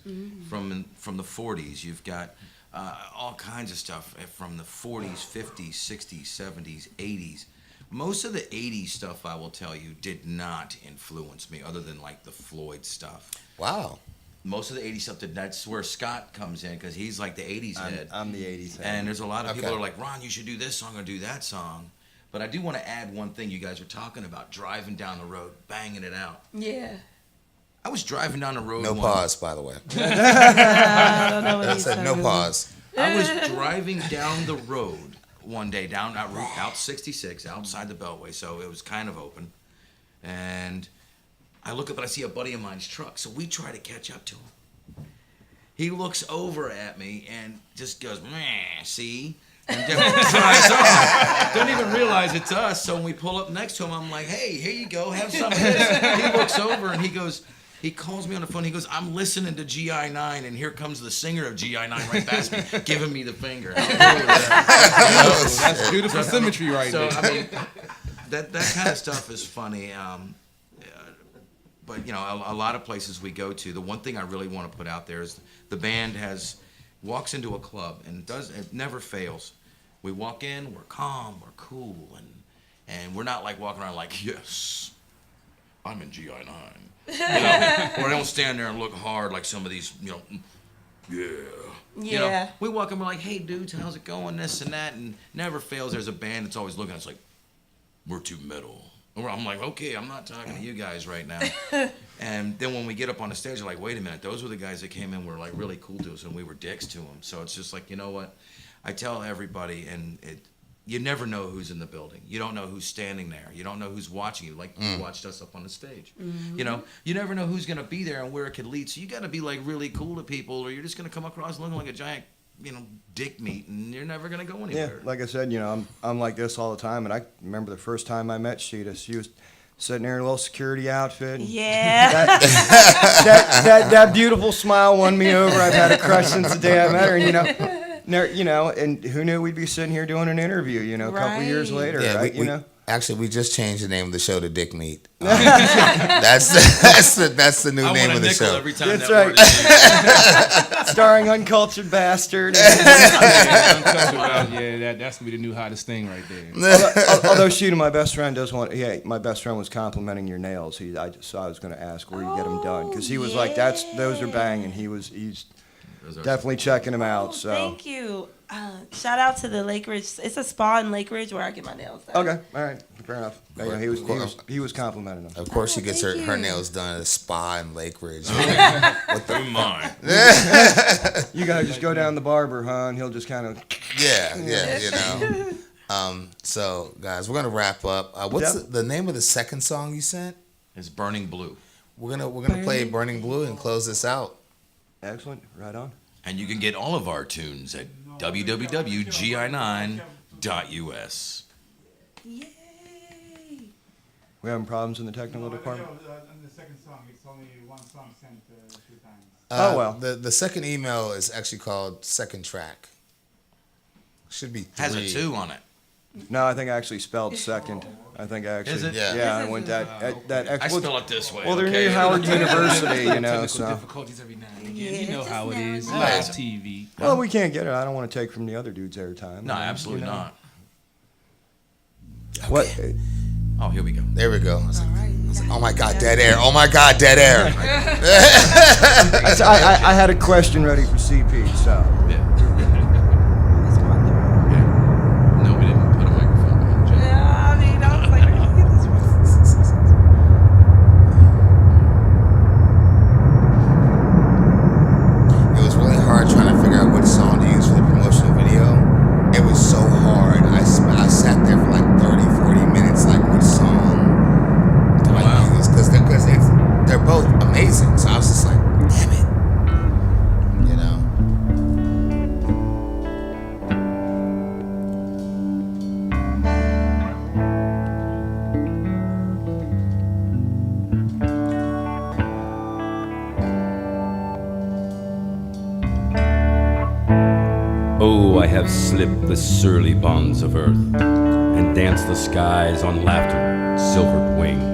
S4: from the 40s, you've got all kinds of stuff from the 40s, 50s, 60s, 70s, 80s. Most of the 80s stuff, I will tell you, did not influence me other than like the Floyd stuff.
S3: Wow.
S4: Most of the 80s stuff, that's where Scott comes in because he's like the 80s head.
S5: I'm the 80s head.
S4: And there's a lot of people
S3: Okay.
S4: that are like, Ron, you should do this song or do that song. But I do want to add one thing you guys were talking about, driving down the road, banging it out.
S2: Yeah.
S4: I was driving down the road.
S3: No pause, by the way.
S2: I don't know what
S3: I
S2: he's
S3: said no
S2: talking about.
S3: pause.
S4: I was driving down the road one day, down that route, out 66, outside the Beltway, so it was kind of open. And I look up and I see a buddy of mine's truck, so we try to catch up to him. He looks over at me and just goes, meh, see? And then drives off. Don't even realize it's us. So when we pull up next to him, I'm like, hey, here you go, have some of this. He looks over and he calls me on the phone. He goes, I'm listening to GI9, and here comes the singer of GI9 right past me, giving me the finger.
S1: That's beautiful symmetry right
S4: So,
S1: there.
S4: I mean, that kind of stuff is funny. But, you know, a lot of places we go to, the one thing I really want to put out there is the band walks into a club, and it never fails. We walk in, we're calm, we're cool, and we're not like walking around like, yes, I'm in GI9. Or they don't stand there and look hard like some of these,
S2: Yeah.
S4: We walk in, we're like, hey, dudes, how's it going? This and that. And never fails. There's a band that's always looking at us like, we're too metal. I'm like, okay, I'm not talking to you guys right now. And then when we get up on the stage, they're like, wait a minute, those were the guys that came in, were like really cool to us, and we were dicks to them. So it's just like, you know what? I tell everybody, and you never know who's in the building. You don't know who's standing there. You don't know who's watching you, like you watched us up on the stage.
S2: Mm-hmm.
S4: You never know who's going to be there and where it could lead. So you got to be like really cool to people, or you're just going to come across looking like a giant, dick meat, and you're never going to go
S5: Yeah,
S4: anywhere.
S5: like I said, I'm like this all the time, and I remember the first time I met Shida. She was sitting there in a little security outfit.
S2: Yeah.
S5: That beautiful smile won me over. I've had a crush since the day I met her, and and who knew we'd be sitting here doing an interview, a couple years
S2: Right.
S5: later,
S3: Yeah,
S5: right?
S3: actually, we just changed the name of the show to Dick Meat. That's the new
S4: I
S3: name
S4: want a
S3: of the
S4: nickel
S3: show.
S4: every time
S5: That's
S4: that
S5: right.
S4: word is
S5: Starring Uncultured Bastard.
S1: That's gonna be the new hottest thing right there.
S5: Although Sheeta, my best friend, does want. Yeah, my best friend was complimenting your nails. So I was going to ask where you get them done, because he was like, those are banging. He's
S4: Those are-
S5: definitely checking them out. So
S2: Thank you. Shout out to the Lake Ridge. It's a spa in Lake Ridge where I get my nails done.
S5: okay, all right, fair enough. Yeah, he was complimenting them.
S3: Of course, she gets
S2: thank
S3: her
S2: you.
S3: nails done at a spa in Lake Ridge.
S4: Oh my.
S5: You gotta just go down the barber, huh? And he'll just kind of.
S3: Yeah. So, guys, we're gonna wrap up. What's
S5: Yep.
S3: the name of the second song you sent?
S4: It's Burning Blue.
S3: We're gonna play Burning Blue and close this out.
S5: Excellent, right on.
S4: And you can get all of our tunes at www.gi9.us.
S2: Yay.
S5: We having problems in the technical department.
S7: On the second song, it's only one song sent 2 times.
S5: Oh, well.
S3: The second email is actually called Second Track. Should be 3.
S4: Has a 2 on it.
S5: No, I think I actually spelled second. I think I actually.
S4: Is it?
S3: Yeah.
S5: I went that
S4: I spell it this way.
S5: Well, they're
S4: okay?
S5: near Howard University,
S1: Technical
S5: so.
S1: difficulties every now and again.
S2: Yeah,
S1: You know
S2: just
S1: how it
S2: now
S1: is.
S2: and
S1: Live
S4: then.
S1: TV.
S5: Well, we can't get it. I don't want to take from the other dude's airtime.
S4: No, absolutely not.
S5: What?
S4: Oh, here we go.
S3: There we go.
S2: All right.
S3: Oh my God, dead air. Oh my God, dead air.
S5: I had a question ready for CP, so.
S4: Yeah. No, we didn't put a microphone behind Jen.
S2: Yeah, I mean, I was like, where did you get this from?
S3: It was really hard trying to figure out which song to use for the promotional video. It was so hard. I sat there for like 30, 40 minutes, like, which song do I use? Because they're both amazing. So I was just like, damn it.
S8: Oh, I have slipped the surly bonds of earth and danced the skies on laughter, silvered wings.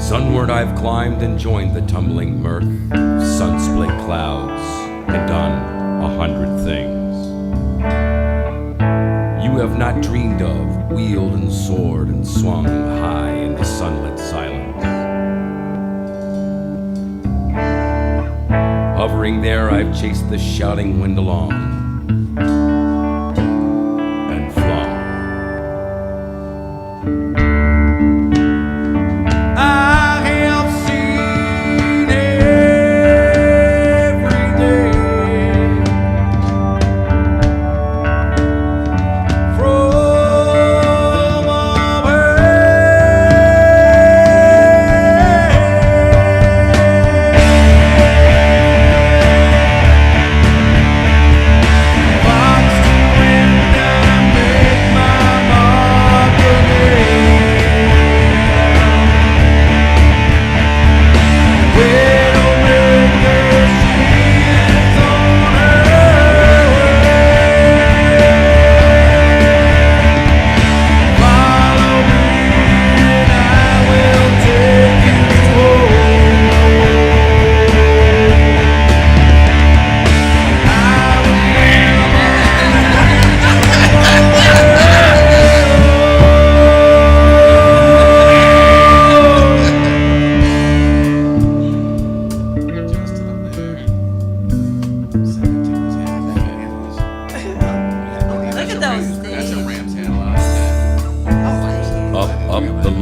S8: Sunward I've climbed and joined the tumbling mirth of sun-split clouds and done 100 things you have not dreamed of, wheeled and soared and swung high in the sunlit silence. Hovering there, I've chased the shouting wind along and flung. I have seen every day from above.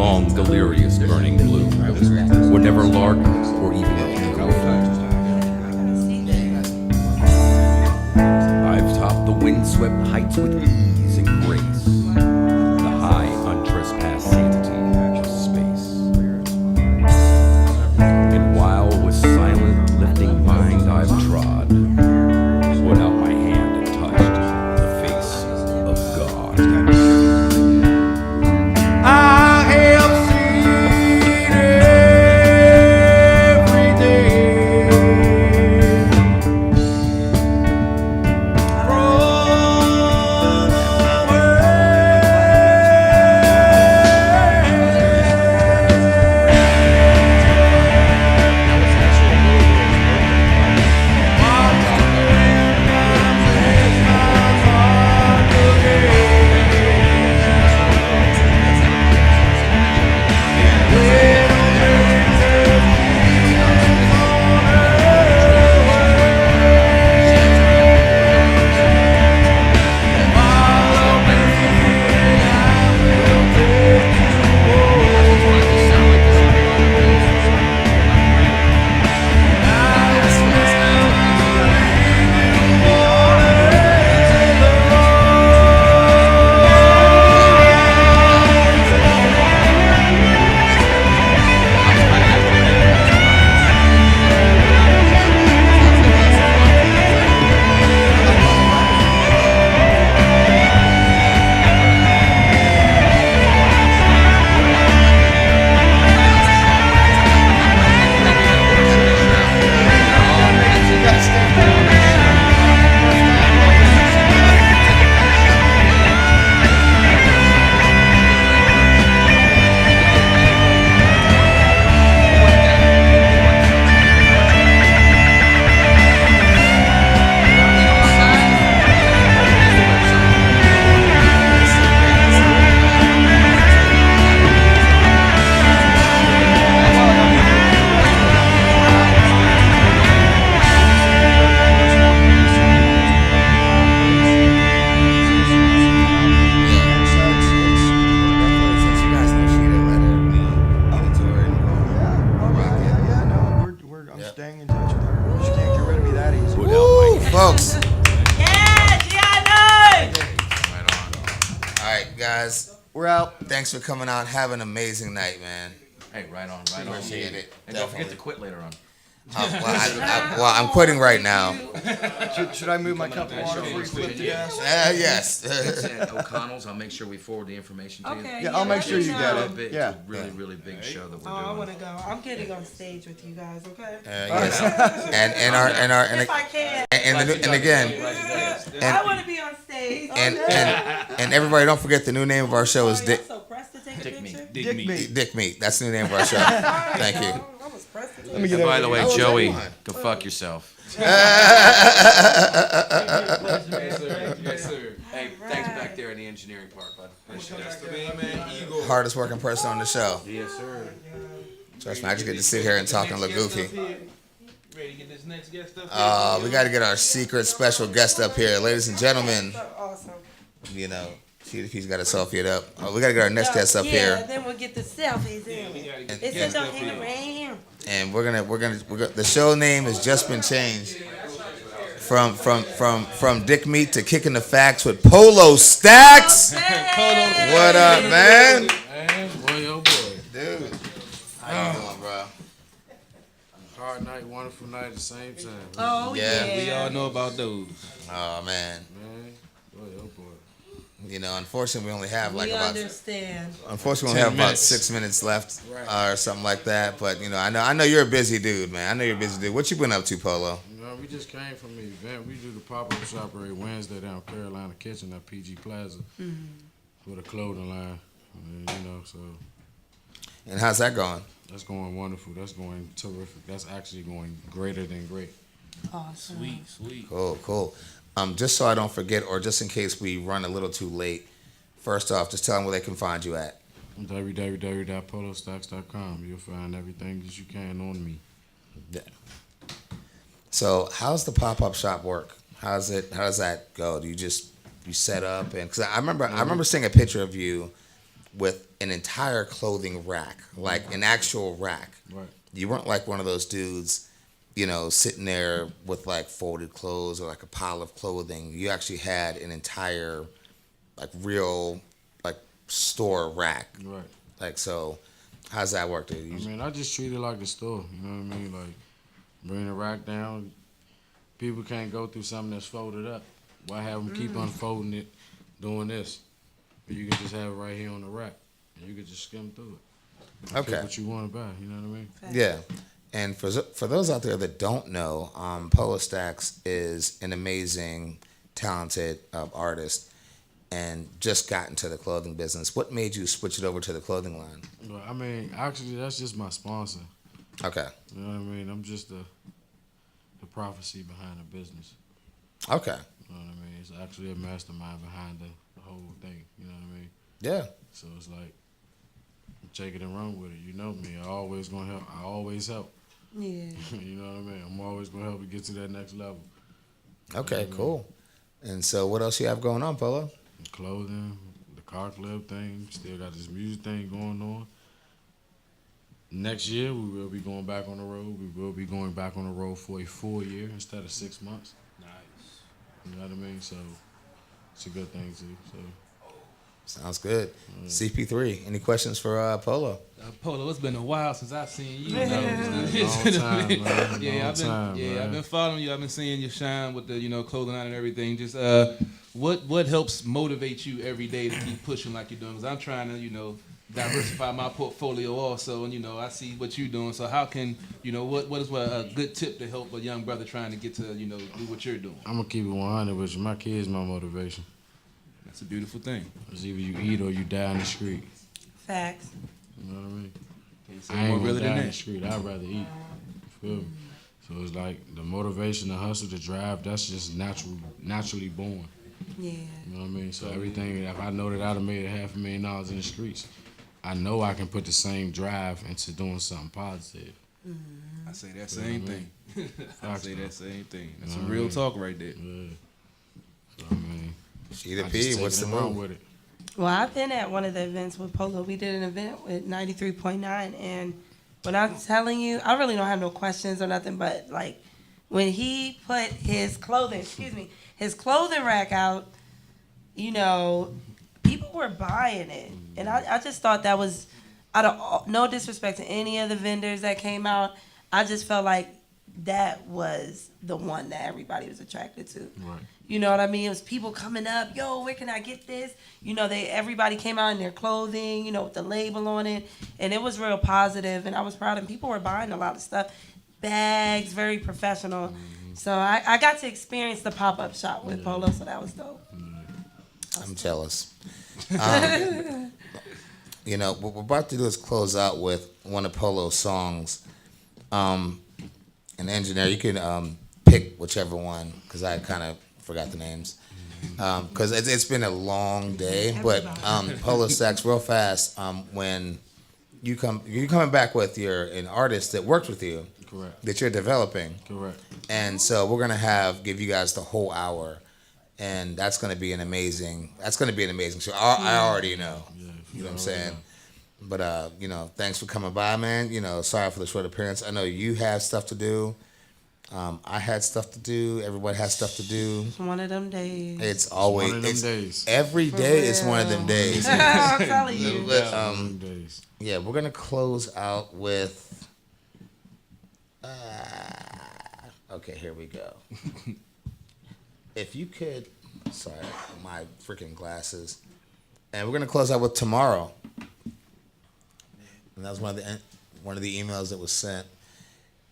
S8: long, delirious, burning blue, where never lark or even a eagle flew. I've topped the windswept heights with ease and grace, the high, untrespassed sanctity of space. And while with silent, lifting mind I've trod, put out my hand and touched the face of God. I have seen every day from
S5: staying in touch with her. She can't get rid of me that easy.
S8: put out my hand.
S3: Folks.
S2: Yeah, GI9!
S3: Right on. All right, guys.
S5: We're out.
S3: Thanks for coming out. Have an amazing night, man.
S4: Hey, right on.
S3: Appreciate it.
S4: And don't forget to quit later on.
S3: I'm quitting right now.
S5: Should I move my cup of water before you flip the gas?
S3: Yes.
S4: It's at O'Connell's. I'll make sure we forward the information to you.
S2: Okay.
S5: Yeah, I'll make sure you get it.
S4: It's
S5: Yeah.
S4: a really, really big show that we're
S2: Oh, I
S4: doing.
S2: want to go. I'm getting on stage with you guys, okay?
S3: Yes. And
S2: If I can.
S3: and again,
S2: I want to be on stage.
S3: and everybody, don't forget the new name of our show is
S2: You're so pressed to take a
S4: Dick
S2: picture.
S1: Dig me.
S3: Dick Meat. That's the new name of our show. Thank you.
S2: I was pressed to take
S5: Let me
S2: a
S5: get
S4: And
S5: over
S4: by the
S5: here.
S4: way, Joey, go fuck yourself.
S1: Yes, sir.
S4: Hey, thanks back there in the engineering part, bud. Appreciate it.
S3: Hardest working person on the show.
S4: Yes, sir.
S3: Trust me, I just get to sit here and talk and look goofy.
S1: Ready to get this next guest up?
S3: We got to get our secret special guest up here, ladies and gentlemen.
S2: Awesome.
S3: You know, CDP's got to selfie it up. We got to get our next guest up
S2: Yeah,
S3: here,
S2: then we'll get the selfies in. It said don't hang around.
S3: and we're gonna. The show name has just been changed from Dick Meat to Kicking the Facts with Polo Stacks. What up, man?
S9: Boy, oh boy.
S3: Dude, how you doing, bro?
S9: Hard night, wonderful night at the same time.
S2: Oh,
S3: Yeah,
S2: yeah.
S1: We all know about those.
S3: Oh man,
S9: Man, boy, oh boy.
S3: you know, unfortunately we only have like
S2: We
S3: about.
S2: understand.
S3: Unfortunately, we
S1: 10
S3: have about
S1: minutes.
S3: 6 minutes left,
S9: Right.
S3: or something like that. But you know, I know you're a busy dude, man. I know you're a busy dude. What you been up to, Polo?
S9: You know, we just came from the event. We do the pop-up shop every Wednesday down Carolina Kitchen at PG Plaza with a clothing line. And, you know, so
S3: And how's that going?
S9: that's going wonderful. That's going terrific. That's actually going greater than great.
S2: Awesome.
S1: Sweet.
S3: Cool. Just so I don't forget, or just in case we run a little too late, first off, just tell them where they can find you at.
S9: www.polostacks.com. You'll find everything that you can on me.
S3: Yeah. So, how's the pop-up shop work? How does that go? Do you set up and because I remember seeing a picture of you with an entire clothing rack, like an actual rack.
S9: Right.
S3: You weren't like one of those dudes, you know, sitting there with like folded clothes or like a pile of clothing. You actually had an entire, like, real, like, store rack.
S9: Right.
S3: Like, so, how's that work, dude?
S9: I mean, I just treat it like a store. You know what I mean? Like, bring the rack down. People can't go through something that's folded up. Why have them keep unfolding it, doing this? But you can just have it right here on the rack, and you can just skim through it.
S3: Okay.
S9: Pick what you want to buy. You know what I mean?
S3: Yeah. And for those out there that don't know, Polo Stacks is an amazing, talented artist and just got into the clothing business. What made you switch it over to the clothing line?
S9: Well, I mean, actually, that's just my sponsor.
S3: Okay.
S9: You know what I mean? I'm just the prophecy behind the business.
S3: Okay.
S9: You know what I mean? It's actually a mastermind behind the whole thing. You know what I mean?
S3: Yeah.
S9: So it's like, take it and run with it. You know me. I always gonna help. I always help.
S2: Yeah.
S9: You know what I mean? I'm always gonna help you get to that next level.
S3: Okay, cool. And so what else you have going on, Polo?
S9: The clothing, the car club thing. Still got this music thing going on. Next year, we will be going back on the road. We will be going back on the road for a full year instead of 6 months.
S1: Nice.
S9: You know what I mean? So it's a good thing, too. So.
S3: Sounds good. CP3, any questions for Polo?
S1: Polo, it's been a while since I've seen you.
S9: Long time, man.
S1: I've been following you. I've been seeing you shine with the clothing line and everything. Just what helps motivate you every day to keep pushing like you're doing? Because I'm trying to diversify my portfolio also, and I see what you're doing. So how can what is a good tip to help a young brother trying to get to do what you're doing?
S9: I'm gonna keep it 100 with you. My kids, my motivation.
S1: That's a beautiful thing.
S9: It's either you eat or you die in the street.
S2: Facts.
S9: You know what I mean?
S1: Can't say
S9: I
S1: more
S9: ain't
S1: really
S9: gonna die
S1: than
S9: in the
S1: that.
S9: street. I'd rather eat. You feel me? So it's like the motivation, the hustle, the drive. That's just naturally born.
S2: Yeah.
S9: You know what I mean? So everything. If I know that I'd have made $500,000 in the streets, I know I can put the same drive into doing something positive.
S1: I say that same thing. I say that same thing. That's some
S9: know
S1: real
S9: what I
S1: talk right there.
S9: Yeah. So, I mean,
S3: ShidaP, what's the move?
S9: with it?
S2: Well, I've been at one of the events with Polo. We did an event with 93.9, and when I'm telling you, I really don't have no questions or nothing, but like when he put his clothing rack out, people were buying it. And I just thought that was, no disrespect to any of the vendors that came out, I just felt like that was the one that everybody was attracted to.
S9: Right.
S2: You know what I mean? It was people coming up, yo, where can I get this? Everybody came out in their clothing, with the label on it. And it was real positive, and I was proud. And people were buying a lot of stuff. Bags, very professional. Mm-hmm. So I got to experience the pop-up shop with Polo, so that was dope.
S3: I'm jealous. What we're about to do is close out with one of Polo's songs. And engineer, you can pick whichever one, because I kind of forgot the names. Because it's been a long day. But Polo Stacks, real fast, when you're coming back with an artist that worked with you.
S9: Correct.
S3: That you're developing.
S9: Correct.
S3: And so we're gonna give you guys the whole hour, and that's gonna be an amazing show. I already know.
S9: Yeah,
S3: You know what I'm saying? But thanks for coming by, man. Sorry for the short appearance. I know you have stuff to do. I had stuff to do. Everybody has stuff to do.
S2: It's one of them days.
S3: It's always
S9: one of them days.
S3: Every day is one of them days.
S2: I'm telling you.
S3: But,
S9: One of them days.
S3: yeah, we're gonna close out with. Okay, here we go. If you could, sorry, my freaking glasses, and we're gonna close out with Tomorrow. And that was one of the emails that was sent.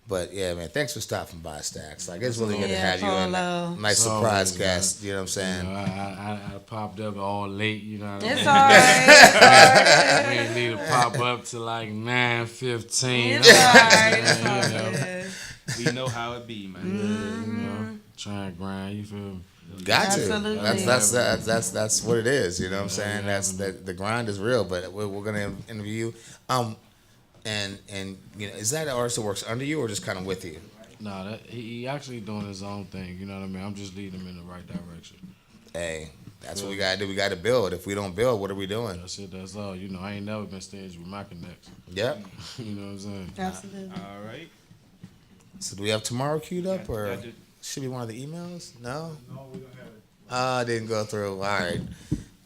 S3: But yeah, man, thanks for stopping by, Stacks. Like, it's really good to have you in.
S2: Polo.
S3: Nice
S9: It's
S3: surprise
S9: always,
S3: guest. You know what I'm saying?
S9: I popped up all late, you know what I mean?
S2: It's all right.
S9: We ain't need to pop up to like 9:15.
S2: It's all right. It's all good.
S1: We know how it be, man.
S9: Try and grind, you feel me?
S3: Got to.
S2: Absolutely.
S3: That's what it is. You know what I'm saying? The grind is real. But we're gonna interview you. And is that an artist that works under you or just kind of with you?
S9: Nah, he actually doing his own thing. You know what I mean? I'm just leading him in the right direction.
S3: Hey, That's what we gotta do. We gotta build. If we don't build, what are we doing?
S9: That's it. That's all. You know, I ain't never been staged with my connects.
S3: Yep.
S9: You know what I'm saying?
S2: Absolutely.
S1: All right.
S3: So do we have tomorrow queued up, or
S1: I did.
S3: should be one of the emails? No.
S7: No, we don't have it.
S3: Didn't go through. All right.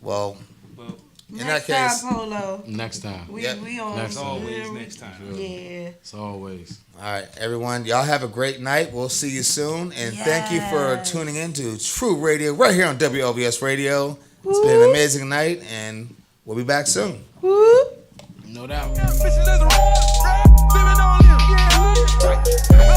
S3: Well,
S1: Well,
S3: in
S2: Next
S3: that case,
S2: time, Polo.
S9: Next time.
S2: We
S3: Yep.
S2: we on.
S9: Next time.
S1: always next time.
S2: Yeah.
S9: It's always.
S3: all right, everyone. Y'all have a great night. We'll see you soon, and thank you for
S2: Yes.
S3: tuning in to True Radio right here on WLVS Radio. It's been an amazing night, and we'll be back soon.
S2: Woo.
S9: No doubt.
S6: Bitches, let's roll. Rap, living on you.